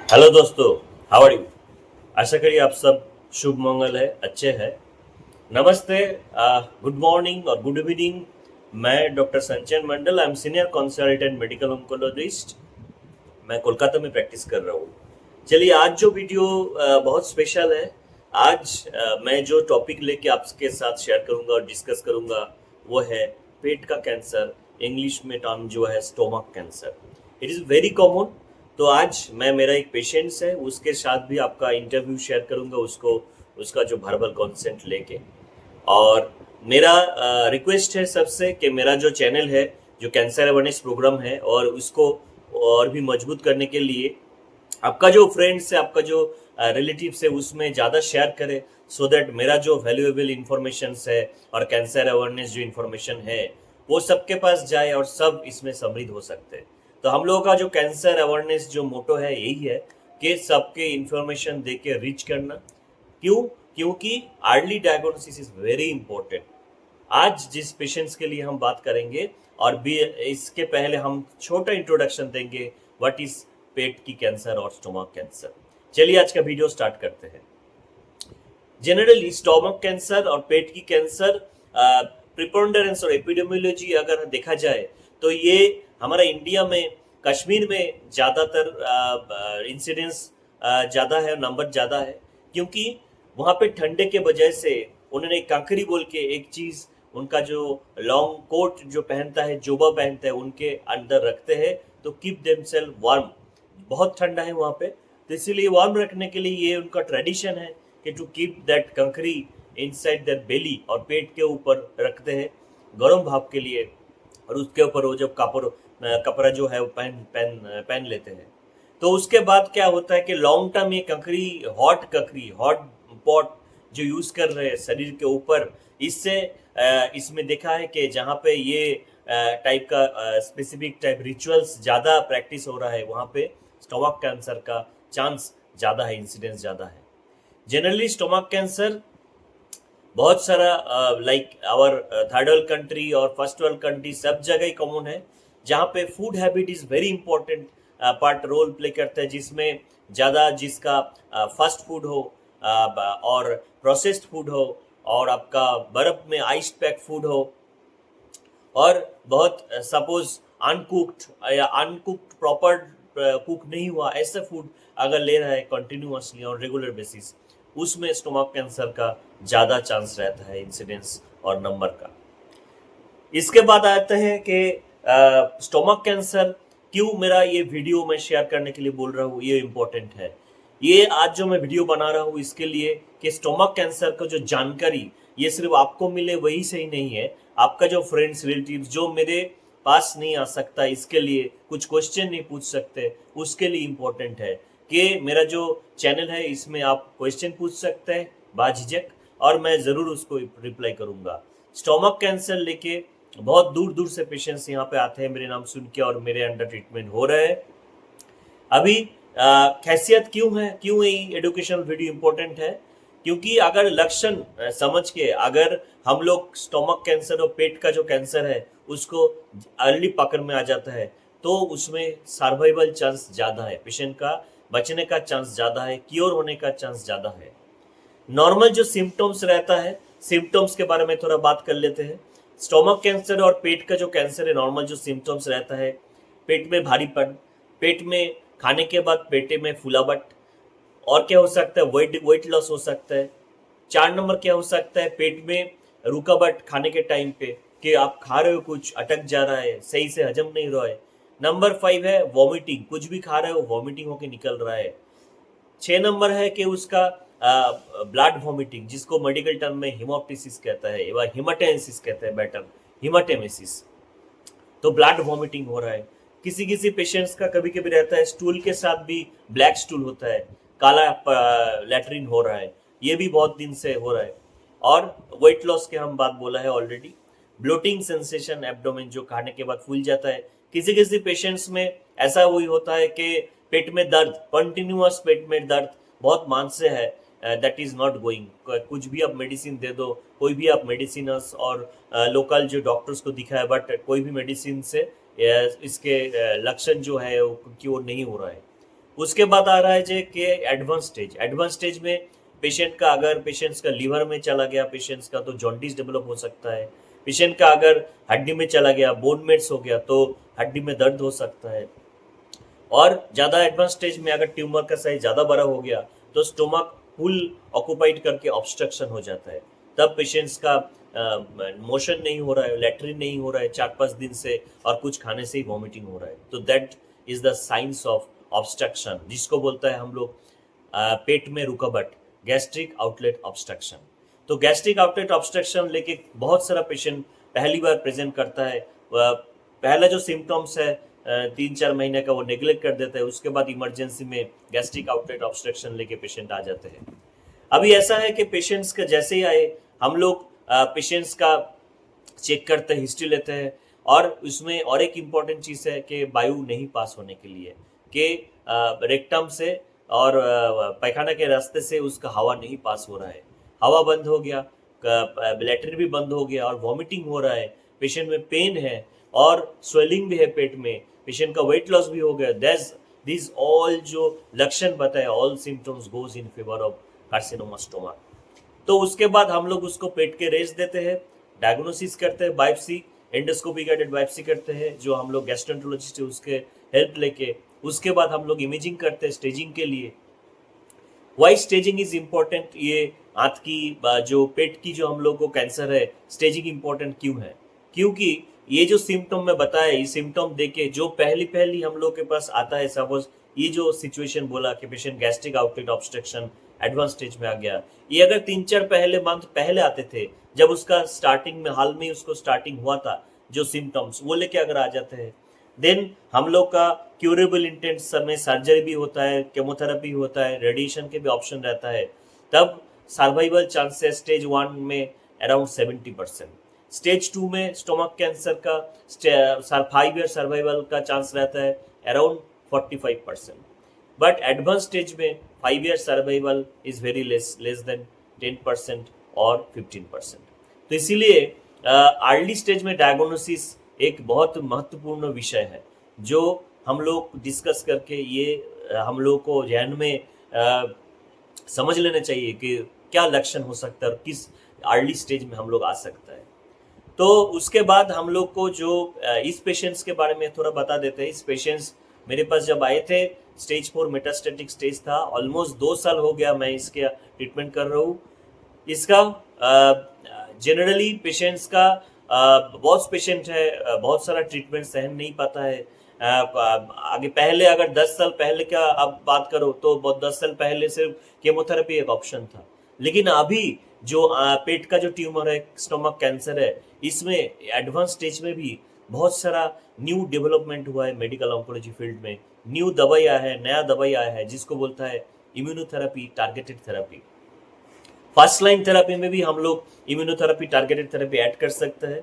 Hello दोस्तों, how are you. आशा करिए आप सब शुभ मंगल है, अच्छे हैं। नमस्ते, गुड मॉर्निंग और गुड इवनिंग। मैं doctor Sanchayan Mandal, I am senior consultant medical oncologist. मैं कोलकाता में प्रैक्टिस कर रहा हूँ। चलिए, आज जो वीडियो बहुत स्पेशल है। आज मैं जो टॉपिक लेके आपके साथ शेयर करूंगा और डिस्कस करूंगा वो है पेट का कैंसर। इंग्लिश में टर्म जो है stomach cancer. It is very common. तो आज मैं मेरा एक पेशेंट्स है, उसके साथ भी आपका इंटरव्यू शेयर करूंगा, उसको उसका जो वर्बल कंसेंट लेके। और मेरा रिक्वेस्ट है सबसे कि मेरा जो चैनल है, जो कैंसर अवेयरनेस प्रोग्राम है, और उसको और भी मजबूत करने के लिए आपका जो फ्रेंड्स है, आपका जो रिलेटिव्स है, उसमें ज़्यादा शेयर करें, सो दैट मेरा जो वैल्यूएबल इंफॉर्मेशन है और कैंसर अवेयरनेस जो इंफॉर्मेशन है वो सबके पास जाए और सब इसमें समृद्ध हो सकते हैं। तो हम लोगों का जो कैंसर अवेयरनेस जो मोटो है यही है कि सबके इंफॉर्मेशन दे के रीच करना। क्यों? क्योंकि early diagnosis is very important. आज जिस पेशेंट्स के लिए हम बात करेंगे, और भी इसके पहले हम छोटा इंट्रोडक्शन देंगे व्हाट इज पेट की कैंसर और स्टोमक कैंसर। चलिए आज का वीडियो स्टार्ट करते हैं। जनरली स्टोमक कैंसर और पेट की कैंसर प्रिपोंडरेंस और एपिडेमियोलॉजी अगर देखा जाए तो ये हमारा इंडिया में कश्मीर में ज़्यादातर इंसिडेंस ज़्यादा है, नंबर ज़्यादा है। क्योंकि वहाँ पे ठंडे के वजह से उन्होंने कांकरी बोल के एक चीज़, उनका जो लॉन्ग कोट जो पहनता है, जोबा पहनता है, उनके अंदर रखते हैं तो कीप देमसेल्फ वार्म। बहुत ठंडा है वहाँ पे, तो इसीलिए वार्म रखने के लिए ये उनका ट्रेडिशन है कि टू कीप दैट कंकरी इनसाइड दैट बेली, और पेट के ऊपर रखते हैं गर्म भाप के लिए। और उसके ऊपर वो जब कपड़ा जो है वो पहन पहन पहन लेते हैं। तो उसके बाद क्या होता है कि लॉन्ग टर्म ये ककरी हॉट पॉट जो यूज कर रहे हैं शरीर के ऊपर, इससे इसमें देखा है कि जहाँ पे ये टाइप का स्पेसिफिक टाइप रिचुअल्स ज़्यादा प्रैक्टिस हो रहा है, वहाँ पे स्टोमक कैंसर का चांस ज़्यादा है, इंसिडेंस ज़्यादा है। जनरली स्टोमक कैंसर बहुत सारा like our third world country और फर्स्ट वर्ल्ड कंट्री सब जगह ही कॉमन है, जहाँ पे food habit is very important part role play करता है, जिसमें ज़्यादा जिसका फास्ट फूड हो, और प्रोसेस्ड फूड हो, और आपका बर्फ में आइस पैक फूड हो, और बहुत सपोज अनकुक्ड या अनकुक्ड प्रॉपर कुक नहीं हुआ ऐसा फूड अगर ले रहा है कंटिन्यूअसली और रेगुलर बेसिस, उसमें स्टोमक कैंसर का ज़्यादा चांस रहता है, इंसिडेंस और नंबर का। इसके बाद आते हैं कि स्टोमक कैंसर क्यों मेरा ये वीडियो मैं शेयर करने के लिए बोल रहा हूँ, ये इम्पोर्टेंट है। ये आज जो मैं वीडियो बना रहा हूँ इसके लिए कि स्टोमक कैंसर का जो जानकारी ये सिर्फ आपको मिले वही सही नहीं है, आपका जो फ्रेंड्स रिलेटिव्स जो मेरे पास नहीं आ सकता, इसके लिए कुछ क्वेश्चन नहीं पूछ सकते, उसके लिए इम्पोर्टेंट है कि मेरा जो चैनल है इसमें आप क्वेश्चन पूछ सकते हैं बाझिझक, और मैं ज़रूर उसको रिप्लाई करूँगा। स्टोमक कैंसर लेके बहुत दूर दूर से पेशेंट्स यहाँ पे आते हैं मेरे नाम सुन के, और मेरे अंडर ट्रीटमेंट हो रहे हैं अभी। खैसियत क्यों है, क्यों ये एडुकेशनल वीडियो इम्पोर्टेंट है? क्योंकि अगर लक्षण समझ के अगर हम लोग स्टोमक कैंसर और पेट का जो कैंसर है उसको अर्ली पकड़ में आ जाता है, तो उसमें सर्वाइवल चांस ज़्यादा है, पेशेंट का बचने का चांस ज़्यादा है, क्योर होने का चांस ज़्यादा है। नॉर्मल जो सिम्टम्स रहता है, सिम्टम्स के बारे में थोड़ा बात कर लेते हैं। स्टोमक कैंसर और पेट का जो कैंसर है, नॉर्मल जो सिम्टम्स रहता है, पेट में भारीपन, पेट में खाने के बाद पेटे में फुलावट, और क्या हो सकता है, वेट वेट लॉस हो सकता है। 4 नंबर क्या हो सकता है, पेट में रुकावट खाने के टाइम पे, कि आप खा रहे हो कुछ अटक जा रहा है, सही से हजम नहीं रहा है। नंबर 5 है वॉमिटिंग, कुछ भी खा रहे हो वॉमिटिंग होके निकल रहा है। 6 नंबर है कि उसका ब्लड वॉमिटिंग, जिसको मेडिकल टर्म में हिमोप्टिसिस कहता है या हिमाटेंसिस कहते हैं, बेटर हिमाटेमेसिस। तो ब्लड वॉमिटिंग हो रहा है। किसी किसी पेशेंट्स का कभी कभी रहता है स्टूल के साथ भी ब्लैक स्टूल होता है, काला लैट्रिन हो रहा है, ये भी बहुत दिन से हो रहा है। और वेट लॉस के हम बात बोला है ऑलरेडी। ब्लोटिंग सेंसेशन, एब्डोमेन जो खाने के बाद फूल जाता है। किसी किसी पेशेंट्स में ऐसा वही होता है कि पेट में दर्द, कंटिन्यूअस पेट में दर्द बहुत मान से है, दैट इज नॉट गोइंग। कुछ भी आप मेडिसिन दे दो, कोई भी आप मेडिसिनस और लोकल जो डॉक्टर्स को दिखाया, बट कोई भी मेडिसिन से इसके लक्षण जो है वो क्योर नहीं हो रहा है। उसके बाद आ रहा है जे कि एडवांस स्टेज में पेशेंट्स का लीवर में चला गया पेशेंट्स का तो जॉन्डिस डेवलप हो सकता है। पेशेंट का अगर हड्डी में चला गया, बोन मेट्स हो गया तो हड्डी में दर्द हो सकता है। और ज़्यादा एडवांस स्टेज में अगर ट्यूमर का साइज ज़्यादा बड़ा हो गया तो स्टोमक फुल ऑक्यूपाइड करके ऑब्स्ट्रक्शन हो जाता है। तब पेशेंट्स का मोशन नहीं हो रहा है, लैट्रिन नहीं हो रहा है 4-5 दिन से, और कुछ खाने से ही वॉमिटिंग हो रहा है, तो that is the science of obstruction, जिसको बोलता है हम लोग पेट में रुकावट, गैस्ट्रिक आउटलेट ऑब्स्ट्रक्शन। तो गैस्ट्रिक आउटलेट ऑब्स्ट्रक्शन लेके बहुत सारा पेशेंट पहली बार प्रेजेंट करता है। पहला जो सिम्टम्स है 3-4 महीने का वो नेग्लेक्ट कर देता है, उसके बाद इमरजेंसी में गैस्ट्रिक आउटलेट ऑब्स्ट्रक्शन लेके पेशेंट आ जाते हैं। अभी ऐसा है कि पेशेंट्स का जैसे ही आए हम लोग पेशेंट्स का चेक करते हैं, हिस्ट्री लेते हैं, और उसमें और एक इम्पॉर्टेंट चीज़ है कि वायु नहीं पास होने के लिए, कि रेक्टम से और पैखाना के रास्ते से उसका हवा नहीं पास हो रहा है, हवा बंद हो गया, लैट्रिन भी बंद हो गया और वॉमिटिंग हो रहा है, पेशेंट में पेन है और स्वेलिंग भी है पेट में, पेशेंट का वेट लॉस भी हो गया, दिस ऑल जो लक्षण बताए, all symptoms goes in favour of carcinoma stomach. तो उसके बाद हम लोग उसको पेट के रेस्ट देते हैं, डायग्नोसिस करते हैं, बायोप्सी, एंडोस्कोपी गाइडेड बायोप्सी करते हैं, जो हम लोग गैस्ट्रोएंटरोलॉजिस्ट है उसके हेल्प लेके। उसके बाद हम लोग इमेजिंग करते हैं स्टेजिंग के लिए। वाई स्टेजिंग इज इम्पोर्टेंट, ये आंत की जो पेट की जो हम लोग को कैंसर है, स्टेजिंग इम्पोर्टेंट क्यों है? क्योंकि ये जो सिम्टम मैं बताया, ये सिम्टम देके जो पहली हम लोग के पास आता है, सपोज ये जो सिचुएशन बोला कि patient gastric outlet obstruction advance stage में आ गया, ये अगर 3-4 मंथ पहले आते थे, जब उसका स्टार्टिंग में हाल में उसको स्टार्टिंग हुआ था, जो सिम्टम्स वो लेके अगर आ जाते हैं, देन हम लोग का क्यूरेबल इंटेंट समय सर्जरी भी होता है, केमोथेरेपी होता है, रेडिएशन के भी ऑप्शन रहता है, तब सर्वाइवल चांसेस स्टेज 1 में अराउंड 70%, स्टेज 2 में स्टोमक कैंसर का 5 ईयर सर्वाइवल का चांस रहता है अराउंड 45%, बट एडवांस स्टेज में 5 year survival is very less than 10% और 15%। तो इसीलिए अर्ली स्टेज में डायग्नोसिस एक बहुत महत्वपूर्ण विषय है, जो हम लोग डिस्कस करके ये हम लोग को ध्यान में समझ लेना चाहिए कि क्या लक्षण हो सकता है और किस अर्ली स्टेज में हम लोग आ सकता है। तो उसके बाद हम लोग को जो इस पेशेंट्स के बारे में थोड़ा बता देते हैं। इस पेशेंट्स मेरे पास जब आए थे, स्टेज 4 मेटास्टेटिक स्टेज था, ऑलमोस्ट 2 साल हो गया मैं इसके ट्रीटमेंट कर रहा हूँ। इसका जनरली पेशेंट्स का बहुत पेशेंट है, बहुत सारा ट्रीटमेंट सहन नहीं पाता है। आगे पहले अगर 10 साल पहले का आप बात करो तो 10 साल पहले सिर्फ केमोथेरेपी एक ऑप्शन था, लेकिन अभी जो पेट का जो ट्यूमर है, स्टोमक कैंसर है, इसमें एडवांस स्टेज में भी बहुत सारा न्यू डेवलपमेंट हुआ है मेडिकल ऑन्कोलॉजी फील्ड में। न्यू दवाई आया है, नया दवाई आया है, जिसको बोलता है immunotherapy, targeted therapy. First line therapy में भी हम लोग इम्यूनोथेरेपी, टारगेटेड थेरेपी ऐड कर सकते हैं।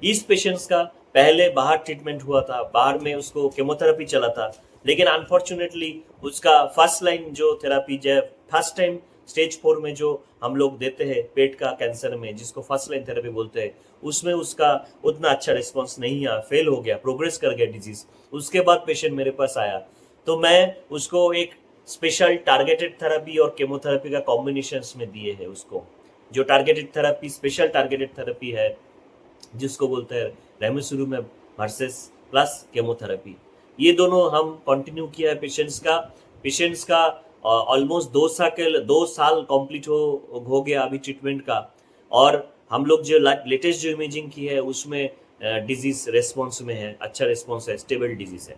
इस पेशेंट्स का पहले बाहर ट्रीटमेंट हुआ था, बाहर में उसको केमोथेरेपी चला था, लेकिन अनफॉर्चुनेटली उसका फर्स्ट लाइन जो थेरेपी जो फर्स्ट टाइम स्टेज 4 में जो हम लोग देते हैं पेट का कैंसर में, जिसको फर्स्ट लाइन थेरेपी बोलते हैं, उसमें उसका उतना अच्छा रिस्पॉन्स नहीं आया, फेल हो गया, प्रोग्रेस कर गया डिजीज। उसके बाद पेशेंट मेरे पास आया तो मैं उसको एक स्पेशल टारगेटेड थेरेपी और केमोथेरेपी का कॉम्बिनेशन में दिए है उसको। जो targeted therapy, special targeted therapy है, जिसको बोलते हैं रेमडेसिविर वर्सेस प्लस केमोथेरेपी, ये दोनों हम कंटिन्यू किया है पेशेंट्स का ऑलमोस्ट 2 साल कंप्लीट हो गया अभी ट्रीटमेंट का। और हम लोग जो लेटेस्ट जो इमेजिंग की है उसमें डिजीज रेस्पॉन्स में है, अच्छा रेस्पॉन्स है, स्टेबल डिजीज है।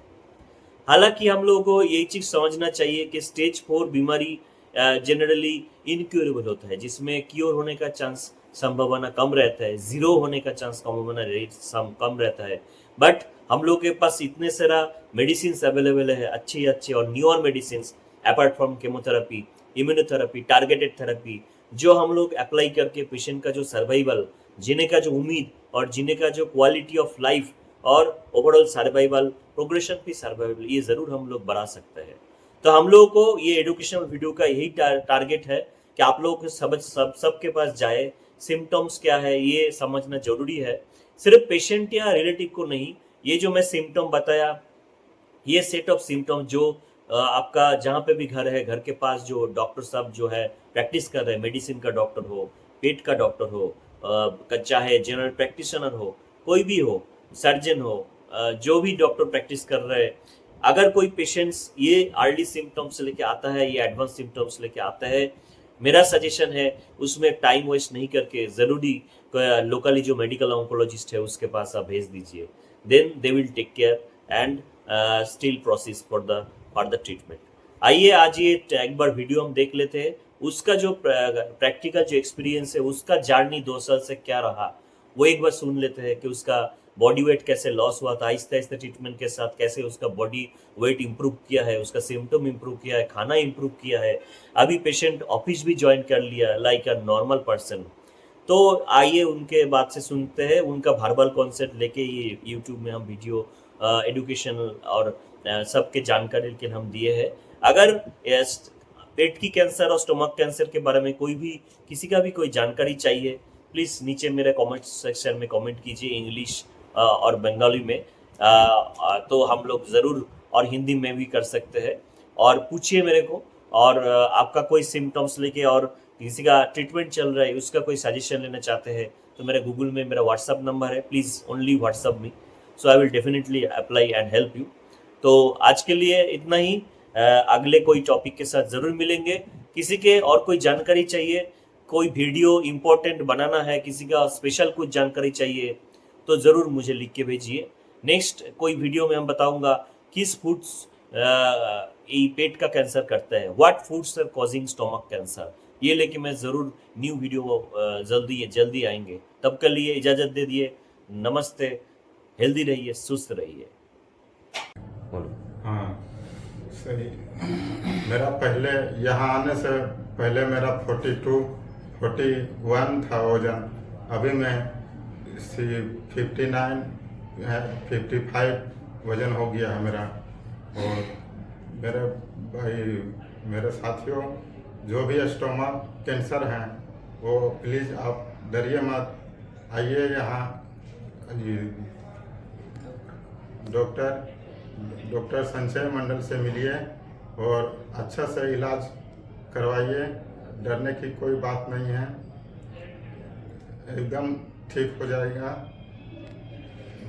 हालांकि हम लोगों को यही चीज समझना चाहिए कि स्टेज 4 बीमारी जनरली इनक्योरेबल होता है, जिसमें क्योर होने का चांस संभावना कम रहता है, जीरो होने का चांस कम रहता है। बट हम लोग के पास इतने सारा मेडिसिन अवेलेबल है, अच्छी और newer medicine apart from chemotherapy, immunotherapy, targeted therapy, जो हम लोग अप्लाई करके पेशेंट का जो सर्वाइवल, जीने का जो उम्मीद और जीने का जो क्वालिटी ऑफ लाइफ और ओवरऑल सर्वाइवल, प्रोग्रेशन भी सर्वाइवल, ये जरूर हम लोग बढ़ा सकते हैं। तो हम लोगों को ये एजुकेशनल वीडियो का यही टारगेट है कि आप लोगों को सबके पास जाए, सिम्टम्स क्या है ये समझना जरूरी है, सिर्फ पेशेंट या रिलेटिव को नहीं। ये जो मैं सिम्टम बताया, ये सेट ऑफ सिम्टम जो आपका जहाँ पे भी घर है, घर के पास जो डॉक्टर साहब जो है प्रैक्टिस कर रहे हैं, मेडिसिन का डॉक्टर हो, पेट का डॉक्टर हो, चाहे जनरल प्रैक्टिशनर हो, कोई भी हो, सर्जन हो, जो भी डॉक्टर प्रैक्टिस कर रहे हैं, अगर कोई पेशेंट्स ये अर्ली सिम्टम्स लेके आता है, ये एडवांस सिम्टम्स लेके आता है, मेरा सजेशन है उसमें टाइम वेस्ट नहीं करके ज़रूरी लोकली जो मेडिकल ऑन्कोलॉजिस्ट है उसके पास आप भेज दीजिए, then they will take care and still process for the treatment. आइए आज ये एक बार वीडियो हम देख लेते हैं, उसका जो प्रैक्टिकल जो एक्सपीरियंस है, उसका जर्नी 2 साल से क्या रहा वो एक बार सुन लेते हैं कि उसका बॉडी वेट कैसे लॉस हुआ था, आहिस्ता आहिस्ता ट्रीटमेंट के साथ कैसे उसका बॉडी वेट इंप्रूव किया है, उसका सिम्टम इंप्रूव किया है, खाना इंप्रूव किया है, अभी पेशेंट ऑफिस भी ज्वाइन कर लिया लाइक अ नॉर्मल पर्सन। तो आइए उनके बात से सुनते हैं, उनका वर्बल कॉन्सेप्ट लेके ये यूट्यूब में हम वीडियो एडुकेशन और सबके जानकारी के हम दिए हैं। अगर पेट की कैंसर और स्टमक कैंसर के बारे में कोई भी किसी का भी कोई जानकारी चाहिए, प्लीज़ नीचे मेरे कमेंट सेक्शन में कमेंट कीजिए, इंग्लिश और बंगाली में, तो हम लोग ज़रूर, और हिंदी में भी कर सकते हैं, और पूछिए मेरे को। और आपका कोई सिम्टम्स लेके और किसी का ट्रीटमेंट चल रहा है, उसका कोई सजेशन लेना चाहते हैं, तो मेरा गूगल में मेरा व्हाट्सअप नंबर है, please only WhatsApp me, so I will definitely apply and help you. तो आज के लिए इतना ही, अगले कोई टॉपिक के साथ ज़रूर मिलेंगे। किसी के और कोई जानकारी चाहिए, कोई वीडियो इम्पोर्टेंट बनाना है, किसी का स्पेशल कुछ जानकारी चाहिए, तो ज़रूर मुझे लिख के भेजिए। नेक्स्ट कोई वीडियो में हम बताऊंगा किस फूड्स ये पेट का कैंसर करता है, what foods are causing stomach cancer, ये लेके मैं ज़रूर न्यू वीडियो जल्दी आएंगे। तब के लिए इजाज़त दे दिए, नमस्ते, हेल्दी रहिए, सुस्त रहिए। बोलो। हाँ, सही। मेरा पहले यहाँ आने से पहले मेरा 41 था वजन, अभी मैं 59 है, 55 वजन हो गया है मेरा। और मेरे भाई, मेरे साथियों, जो भी स्टोमक कैंसर हैं वो प्लीज़ आप डरिए मत, आइए यहाँ डॉक्टर संजय मंडल से मिलिए और अच्छा से इलाज करवाइए, डरने की कोई बात नहीं है, एकदम ठीक हो जाएगा।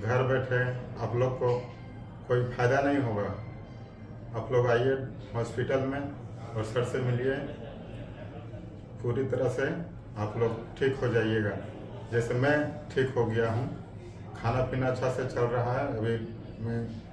घर बैठे आप लोग को कोई फ़ायदा नहीं होगा। आप लोग आइए हॉस्पिटल में और सर से मिलिए, पूरी तरह से आप लोग ठीक हो जाइएगा, जैसे मैं ठीक हो गया हूँ। खाना पीना अच्छा से चल रहा है, अभी मैं